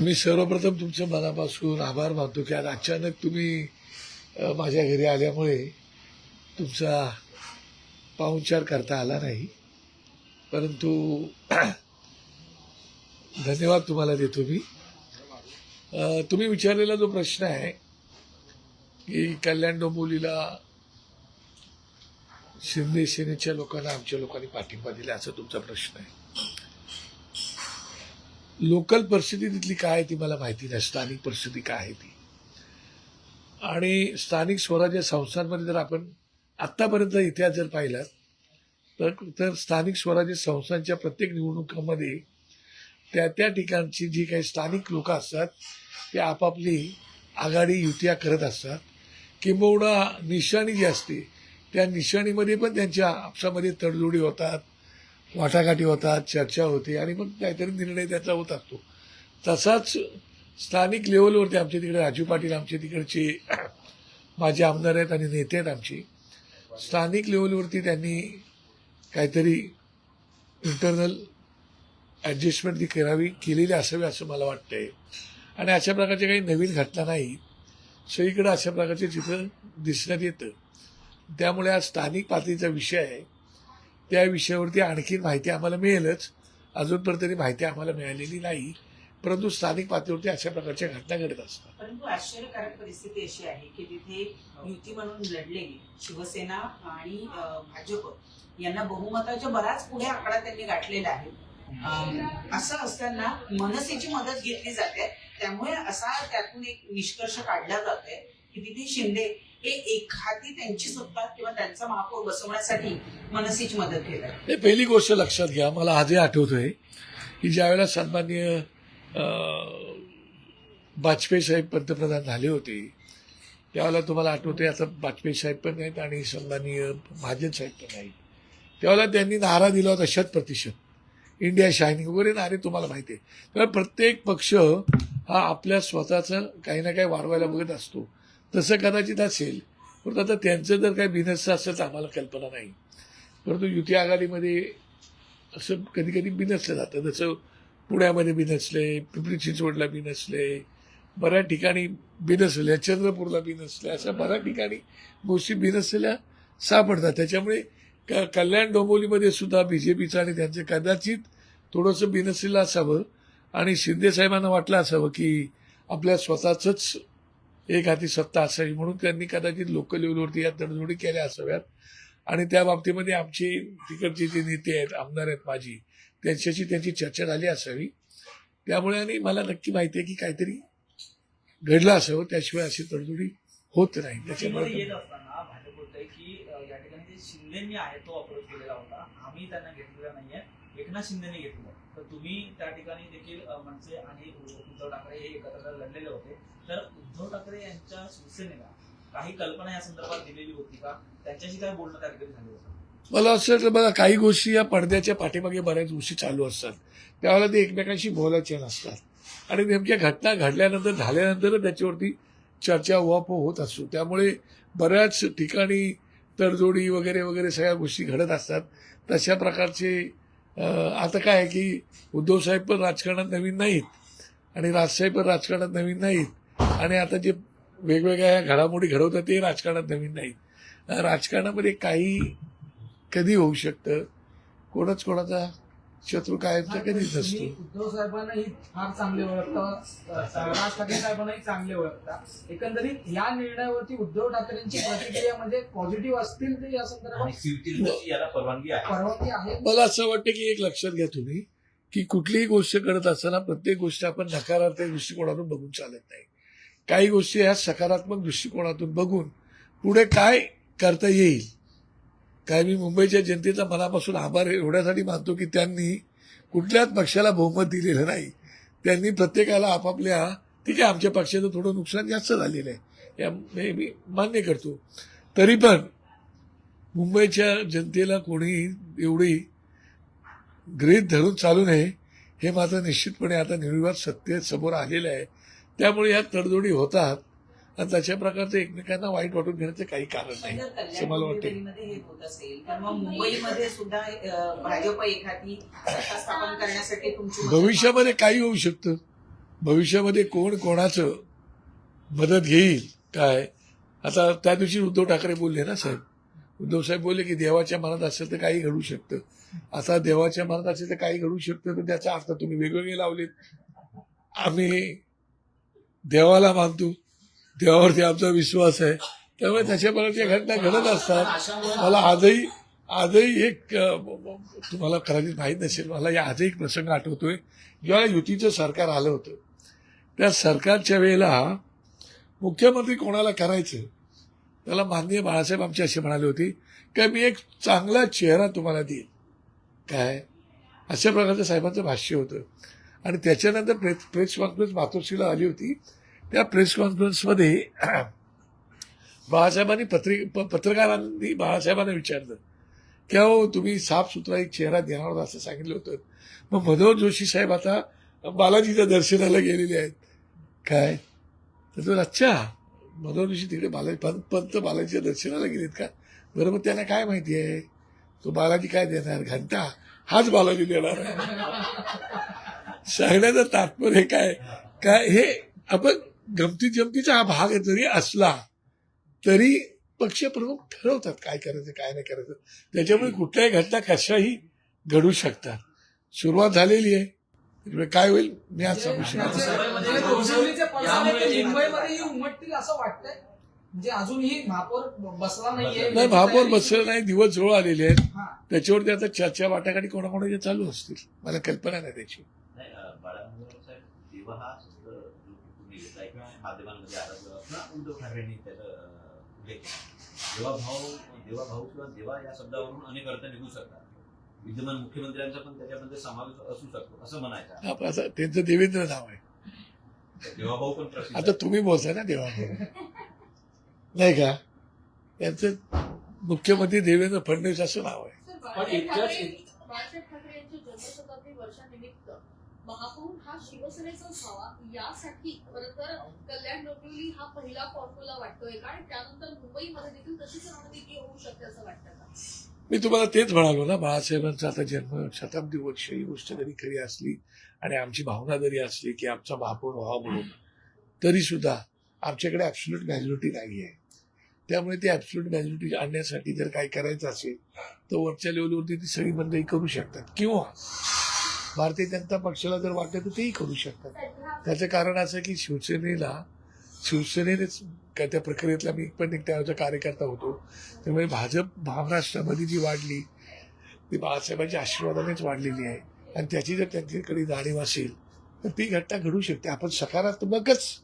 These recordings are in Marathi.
मी सर्वप्रथम तुमच्या मनापासून आभार मानतो की आज अचानक तुम्ही माझ्या घरी आल्यामुळे तुमचा पाहुणचार करता आला नाही, परंतु धन्यवाद तुम्हाला देतो मी. तुम्ही विचारलेला जो प्रश्न आहे की कल्याण डोंबिवलीला शिंदे सेनेच्या लोकांना आमच्या लोकांनी पाठिंबा दिला, असा तुमचा प्रश्न आहे. लोकल परिस्थिती तिथली काय आहे ती मला माहिती नाही, स्थानिक परिस्थिती काय आहे ती. आणि स्थानिक स्वराज्य संस्थांमध्ये जर आपण आत्तापर्यंत इतिहास जर पाहिला तर स्थानिक स्वराज्य संस्थांच्या प्रत्येक निवडणुकांमध्ये त्या त्या ठिकाणची जी काही स्थानिक लोक असतात ते आपापली आघाडी युत्या करत असतात. किंबहुना निशाणी जी असते त्या निशाणीमध्ये पण त्यांच्या आपसामध्ये तडजोडी होतात, वाटाघाटी होतात, चर्चा होते आणि मग काहीतरी निर्णय त्याचा होत असतो. तसाच स्थानिक लेवलवरती आमच्या तिकडे राजू पाटील आमच्या तिकडचे माझे आमदार आहेत आणि नेते आहेत आमचे. स्थानिक लेवलवरती त्यांनी काहीतरी इंटरनल ॲडजस्टमेंट ती केलेली असावी असं मला वाटतंय. आणि अशा प्रकारच्या काही नवीन घटना नाही, सगळीकडे अशा प्रकारचे चित्र दिसण्यात येतं. त्यामुळे हा स्थानिक पातळीचा विषय आहे, त्या विषयावरती आणखी माहिती आम्हाला मिळेलच. अजूनपर्यंत तरी माहिती आम्हाला मिळालेली नाही, परंतु स्थानिक पातळीवरती अशा प्रकारच्या घटना घडत असतात. परंतु आश्चर्यकारक परिस्थिती अशी आहे की तिथे युती म्हणून लढलेली शिवसेना आणि भाजप यांना बहुमताच्या बराच पुढे आकडा त्यांनी गाठलेला आहे. असं असताना मनसेची मदत घेतली जाते, त्यामुळे असा त्यातून एक निष्कर्ष काढला जातोय की तिथे शिंदे हे एखादी त्यांची सत्ता किंवा त्यांचा महापौर बसवण्यासाठी मनसेची मदत घेतात. पहिली गोष्ट लक्षात घ्या, मला आजही आठवतोय की ज्यावेळेला सन्माननीय वाजपेयी साहेब पंतप्रधान झाले होते त्यावेळेला तुम्हाला आठवते, आता वाजपेयी साहेब पण नाहीत आणि सन्माननीय महाजन साहेब पण नाहीत, त्यावेळेला त्यांनी नारा दिला होता 100% इंडिया शायनिंग वगैरे नारे तुम्हाला माहिती आहे. तर प्रत्येक पक्ष हा आपल्या स्वतःचं काही ना काही वाढवायला बघत असतो. तसं कदाचित असेल, परंतु आता त्यांचं जर काही बिनसचं असेल तर आम्हाला कल्पना नाही. परंतु युती आघाडीमध्ये असं कधी कधी बिनसलं जातं. जसं पुण्यामध्ये बिनसले, पिंपरी चिंचवडला बिनसले, बऱ्याच ठिकाणी बिनसले, चंद्रपूरला बिनसले, अशा बऱ्याच ठिकाणी गोष्टी बिनसलेल्या सापडतात. त्याच्यामुळे कल्याण डोंबिवलीमध्ये सुद्धा बीजेपीचं आणि त्यांचं कदाचित थोडंसं बिनसलेलं असावं आणि शिंदे साहेबांना वाटलं असावं की आपल्या स्वतःच एक हाती सत्ता असावी, म्हणून त्यांनी कदाचित लोकल लेवलवरती या तडजोडी केल्या असाव्यात. आणि त्या बाबतीमध्ये आमचे तिकडचे जे नेते आहेत, आमदार आहेत माझी, त्यांच्याशी त्यांची चर्चा झाली असावी. त्यामुळे आणि मला नक्की माहिती आहे की काहीतरी घडलं असावं, त्याशिवाय अशी तडजोडी होत नाही. त्याच्यामुळे भाजप बोलतोय की या ठिकाणी जे शिंदेनी आहे तो अप्रोच केलेला होता, आम्ही त्यांना घेतलेला नाहीये, एकनाथ शिंदेने घेतलं. तर तुम्ही त्या ठिकाणी देखील मनसे आणि उद्धव ठाकरे हे एकत्र लढलेले होते, तर उद्धव ठाकरे यांच्या शिवसेनेला काही कल्पना या संदर्भात दिलेली होती का? त्यांच्याशी काय बोलणं त्या ठिकाणी झालं होतं? मला असं वाटलं, बघा काही गोष्टी या पडद्याच्या पाठीमागे बऱ्याच गोष्टी चालू असतात, त्यावेळेला ते एकमेकांशी बोलायचे नसतात आणि नेमक्या घटना घडल्यानंतर झाल्यानंतर त्याच्यावरती चर्चा उहापोह होत असतो. त्यामुळे बऱ्याच ठिकाणी तडजोडी वगैरे वगैरे सगळ्या गोष्टी घडत असतात. तशा प्रकारचे आता काय आहे की उद्धव साहेब पण राजकारणात नवीन नाहीत आणि राजसाहेब पण राजकारणात नवीन नाहीत आणि आता जे वेगवेगळ्या घडामोडी घडवतात ते राजकारणात नवीन नाहीत. राजकारणामध्ये काही कधी होऊ शकतं, कोणच कोणाचा शत्रू कायमचा कधीच नसतो. उद्धव साहेबांनाही फार चांगले ओळखता, राज ठाकरे साहेबांनाही चांगले ओळखता. एकंदरीत या निर्णयावरती उद्धव ठाकरेंची प्रतिक्रिया म्हणजे पॉझिटिव्ह असतील तर या संदर्भात याला परवानगी आहे. मला असं वाटतं की एक लक्षात घ्या तुम्ही की कुठलीही गोष्ट करत असताना प्रत्येक गोष्ट आपण नकारात्मक दृष्टिकोनातून बघून चालत नाही. काही गोष्टी ह्या सकारात्मक दृष्टिकोनातून बघून पुढे काय करता येईल. काय मी मुंबईच्या जनतेचा मनापासून आभार एवढ्यासाठी मानतो की त्यांनी कुठल्याच पक्षाला बहुमत दिलेलं नाही. त्यांनी प्रत्येकाला आपापल्या, ठीक आहे आमच्या पक्षाचं थोडं नुकसान जास्त झालेलं आहे, या मी मान्य करतो, तरी पण मुंबईच्या जनतेला कोणी एवढी गृहीत धरून चालू नये हे मात्र निश्चितपणे आता निर्विवाद सत्तेसमोर आलेलं आहे. त्यामुळे या तडजोडी होतात आणि तशा प्रकारचं एकमेकांना वाईट वाटून घेण्याचं काही कारण नाही असं मला वाटतं. हे होत असेल तर मग मुंबईमध्ये सुद्धा भाजप एखादी सत्ता स्थापन करण्यासाठी तुमची भविष्यामध्ये काही होऊ शकतं. भविष्यामध्ये कोण कोणाचं मदत घेईल काय. आता त्या दिवशी उद्धव ठाकरे बोलले ना साहेब, उद्धव साहेब बोलले की देवाच्या मनात असेल तर काही घडू शकतं. आता देवाच्या मनात असेल तर काही घडू शकतं, तर त्याचा अर्थ तुम्ही वेगवेगळे लावलेत. आम्ही देवाला मानतो, देवावरती आमचा विश्वास आहे, त्यामुळे त्याच्या प्रकारच्या घटना घडत असतात. मला आजही एक तुम्हाला कदाचित माहीत नसेल, मला या आजही एक प्रसंग आठवतोय. जेव्हा युतीचं सरकार आलं होतं त्या सरकारच्या वेळेला मुख्यमंत्री कोणाला करायचं त्याला माननीय बाळासाहेब आमचे असे म्हणाले होते की मी एक चांगला चेहरा तुम्हाला देईन काय, अशा प्रकारचं साहेबांचं भाष्य होतं. आणि त्याच्यानंतर प्रेस कॉन्फरन्स मातोश्रीला आली होती. त्या प्रेस कॉन्फरन्समध्ये बाळासाहेबांनी पत्रकारांनी बाळासाहेबांना विचारलं की अहो तुम्ही साफसुथरा एक चेहरा देणार होता असं सांगितलं होतं. मग मनोहर जोशी साहेब आता बालाजीच्या दर्शनाला गेलेले आहेत काय. तर तो अच्छा मनोहर जोशी तिकडे पंत बालाजीच्या दर्शनाला गेलेत का. बरं, मग त्यांना काय माहिती आहे तो बालाजी काय देणार, घंटा हाच बालाजी देणार आहे. सांगण्याचं तात्पर्य काय हे आपण गमतीचा हा भाग जरी असला तरी पक्षप्रमुख ठरवतात काय करायचं काय नाही करायचं. त्याच्यामुळे कुठल्याही घटना कशाही घडू शकतात. सुरुवात झालेली आहे, त्याच्यामुळे काय होईल मी आज सांगू मुंबईमध्येही उमटतील असं वाटतंय. म्हणजे अजूनही महापौर बसला नाहीये. नाही, महापौर बसलेला नाही, दिवस जवळ आलेले आहेत. त्याच्यावरती आता चर्चा वाटाघाटी कोणाकोणाच्या चालू असतील, मला कल्पना नाही त्याची. जेव्हा हा शब्द तुम्ही घेताय किंवा माध्यमांमध्ये आला किंवा उद्धव ठाकरेंनी त्याचा उल्लेख केला, देवा भाऊ किंवा देवा या शब्दावरून अनेक अर्थ निघू शकतात. विद्यमान मुख्यमंत्र्यांचा पण त्याच्यामध्ये समावेश असू शकतो असं म्हणायचं. आता त्यांचं देवेंद्र नाव आहे, देवाभाऊ पण प्रसिद्ध. आता तुम्ही बोलताय ना देवाभाऊ नाही का, त्यांचं मुख्यमंत्री देवेंद्र फडणवीस असं नाव आहे. बाळासाहेब ठाकरे यांच्या जन्मशताब्दी वर्षानिमित्त महापौर हा शिवसेनेचा व्हावा यासाठी खरं तर कल्याण डोंबिवली हा पहिला फॉर्म्युला वाटतोय का, आणि त्यानंतर मुंबईमध्ये देखील तशीच रणनीती होऊ शकते असं वाटतं का. मी तुम्हाला तेच म्हणालो ना, बाळासाहेबांचा आता जन्म शताब्दी वर्ष ही गोष्ट जरी खरी असली आणि आमची भावना जरी असली की आमचा महापौर व्हावा म्हणून, तरी सुद्धा आमच्याकडे ऍब्सोल्यूट मॅजॉरिटी नाही आहे. त्यामुळे ती ऍब्सोल्यूट मॅजॉरिटी आणण्यासाठी जर काही करायचं असेल तर वरच्या लेवलवरती ती सगळी मंडळी करू शकतात, किंवा भारतीय जनता पक्षाला जर वाटलं तर तेही करू शकतात. त्याचं कारण असं की शिवसेनेनेच त्या प्रक्रियेतला मी पण एक त्याचा कार्यकर्ता होतो. त्यामुळे भाजप महाराष्ट्रामध्ये जी वाढली ती बाळासाहेबांच्या आशीर्वादानेच वाढलेली आहे. आणि त्याची जर त्यांच्याकडे जाणीव असेल तर ती घटना घडू शकते. आपण सकारात्मकच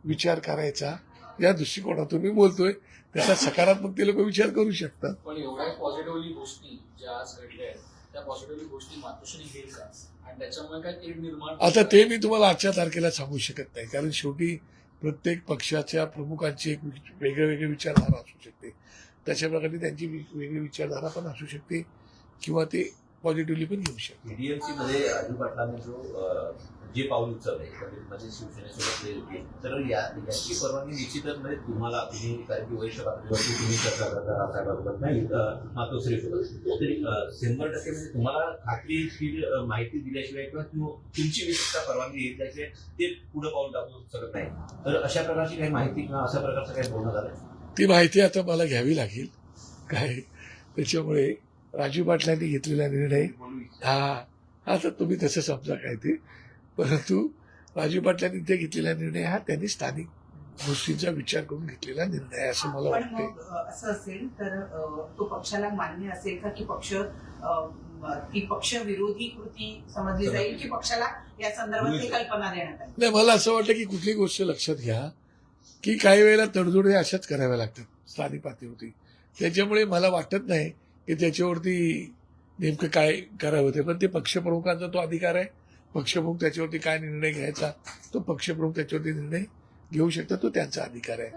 विचार करायचा या दृष्टिकोनातून मी बोलतोय. त्याचा सकारात्मक ते लोक विचार करू शकतात. पण एवढ्या पॉझिटिव्हली गोष्टी ज्या आज घडल्या आहेत त्या पॉझिटिव्हली गोष्टी मातोश्री घेईल का, आणि त्याच्यामुळे काय तेढ निर्माण. आता ते मी तुम्हाला आजच्या तारखेला सांगू शकत नाही, कारण शेवटी प्रत्येक पक्षाच्या प्रमुखांची एक वेगळे विचारधारा असू शकते. तशा प्रकारे त्यांची वेगळी विचारधारा पण असू शकते, किंवा ते पॉझिटिव्हली पण घेऊ शकते. डीएमसी मध्ये राजू पाटलांनी जो जे पाऊल उचलले म्हणजे शिवसेनेसोबत, तर याची परवानगी निश्चितच म्हणजे तुम्ही कारण की वरिष्ठ पातळीवरती तुम्ही चर्चा करता राजसाहेबांसोबत नाही मातोश्रीसोबत, तरी 100% म्हणजे तुम्हाला खात्रीशीर माहिती दिल्याशिवाय किंवा तुमची विशिष्ट परवानगी घेतल्याशिवाय ते पुढे पाऊल टाकू शकत नाही. तर अशा प्रकारची काही माहिती किंवा अशा प्रकारचं काही बोलणं झालं, ती माहिती आता मला घ्यावी लागेल काय. त्याच्यामुळे राजू पाटलांनी घेतलेला निर्णय हा तर तुम्ही तसं समजा काय ते, परंतु राजू पाटलांनी ते घेतलेला निर्णय हा त्यांनी स्थानिक गोष्टींचा विचार करून घेतलेला निर्णय आहे असं मला पण वाटतंय. मग असं असेल तर तो पक्षाला मान्य असेल का की पक्ष विरोधी कृती समजली जाईल, की पक्षाला या संदर्भात ही कल्पना देण्यात आली. नाही, मला असं वाटतं की कुठली गोष्ट लक्षात घ्या की काही वेळेला तडजोडी अशाच कराव्या लागतात स्थानिक पातळीवरती. त्याच्यामुळे मला वाटत नाही की त्याच्यावरती नेमकं काय करावं ते, पण ते पक्षप्रमुखांचा तो अधिकार आहे. पक्षप्रमुख त्याच्यावरती काय निर्णय घ्यायचा तो पक्षप्रमुख त्याच्यावरती निर्णय घेऊ शकतात, तो त्यांचा अधिकार आहे.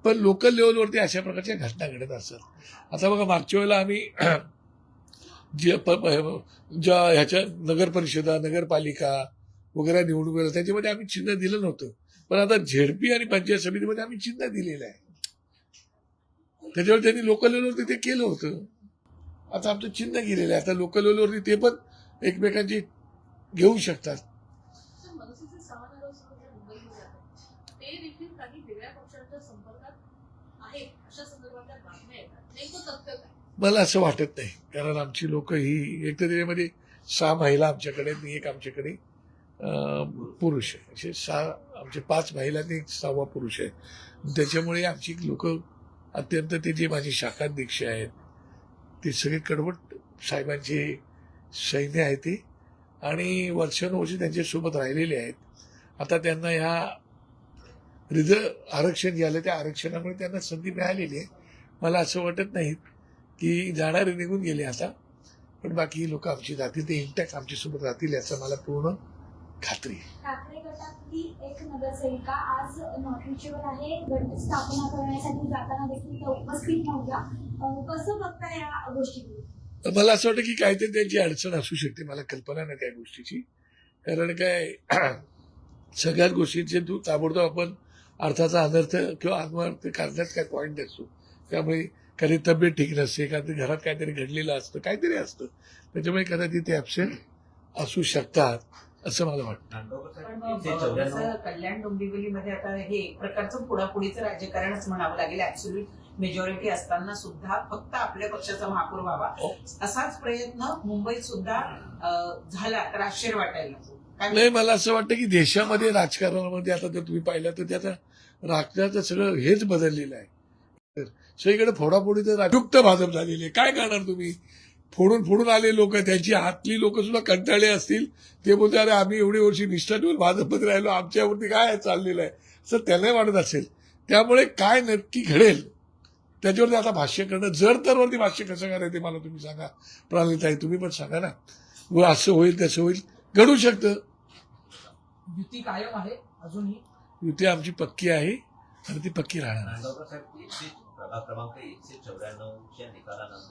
पण लोकल लेवलवरती अशा प्रकारच्या घटना घडत असतात. आता बघा, मागच्या वेळेला आम्ही ज्या ह्याच्या नगर परिषदा नगरपालिका वगैरे निवडणुका त्याच्यामध्ये आम्ही चिन्ह दिलं नव्हतं, पण आता झेडपी आणि पंचायत समितीमध्ये आम्ही चिन्ह दिलेलं आहे. त्याच्यावर त्यांनी लोकल लेवलवरती ते केलं होतं. आता आमचं चिन्ह गेलेलं आहे. आता लोकल लेवलवरती ते पण एकमेकांची घेऊ शकतात. मनसेचे 6 नगरसेवक पक्ष मुंबईमध्ये जातात ते देखील काही वेगळ्या पक्षांच्या संपर्कात आहेत अशा संदर्भातल्या बातम्या येतात. नेमकं तथ्य काय? मला असं वाटत नाही, कारण आमची लोक ही एक तर त्याच्यामध्ये 6 महिला आमच्याकडे आणि एक आमच्याकडे पुरुष आहे. असे 6 आमचे 5 महिला आणि 6वा पुरुष आहे. त्याच्यामुळे आमची लोक अत्यंत ते जे माझे शाखाध्यक्ष आहेत ते सगळे कडवट साहेबांचे सैन्य आहे ते, आणि वर्षानुवर्षे त्यांच्यासोबत राहिलेले आहेत. आता त्यांना ह्या आरक्षण जे आलं त्या आरक्षणामुळे त्यांना संधी मिळालेली आहे. मला असं वाटत नाही की जाणारे निघून गेले आता, पण बाकी लोक आमची जातील, ते इंटॅक्ट आमच्यासोबत राहतील याचा मला पूर्ण खात्री आहे. ठाकरे गटातली एक नगरसेविका आज नॉट रिचेबल आहे. गट स्थापना करण्यासाठी जाताना देखील त्या उपस्थित नव्हत्या. कसं बघता या गोष्टीकडे? मला असं वाटतं की काहीतरी त्यांची अडचण असू शकते. मला कल्पना नाही त्या गोष्टीची, कारण काय सगळ्याच गोष्टींचे ताबडतोब आपण अर्थाचा अनर्थ किंवा अनर्थ करण्यात काय पॉईंट असतो. त्यामुळे कधी तब्येत ठीक नसते, कधी घरात काहीतरी घडलेलं असतं, काहीतरी असतं, त्याच्यामुळे कदाचित ते ॲबसेंट असू शकतात असं मला वाटतं. पण मग जसं कल्याण डोंबिवलीमध्ये आता हे एक प्रकारचं पुढापुढीचं राजकारणच म्हणावं लागेल. ऍब्सोल्यूट मेजॉरिटी असताना सुद्धा फक्त आपल्या पक्षाचा महापौर व्हावा असाच प्रयत्न मुंबईत सुद्धा झाला तर आश्चर्य वाटायला नको. नाही, मला असं वाटतं की देशामध्ये राजकारणामध्ये आता जर तुम्ही पाहिलं तर त्याचा राजकारणाचं सगळं हेच बदललेलं आहे. सगळीकडे फोडाफोडीचं राजयुक्त भाजप झालेली आहे. काय करणार तुम्ही? फोडून आले लोक, त्यांची हातली लोक सुद्धा कंटाळले असतील. ते बोलते अरे आम्ही एवढी वर्षी निष्ठा ठेवून भाजपमध्ये राहिलो, आमच्यावरती काय चाललेलं आहे असं त्यांनाही वाटत असेल. त्यामुळे काय नक्की घडेल त्याच्यावरती आता भाष्य करणं, जर तरवरती भाष्य कसं करायचं ते मला तुम्ही सांगा. प्रणालीताई तुम्ही पण सांगा ना. असं होईल तसं होईल, घडू शकतं. युती कायम आहे अजूनही. युती आमची पक्की आहे आणि ती पक्की राहणार. नांदगावकर साहेब, प्रभाग क्रमांक 194च्या निकालानंतर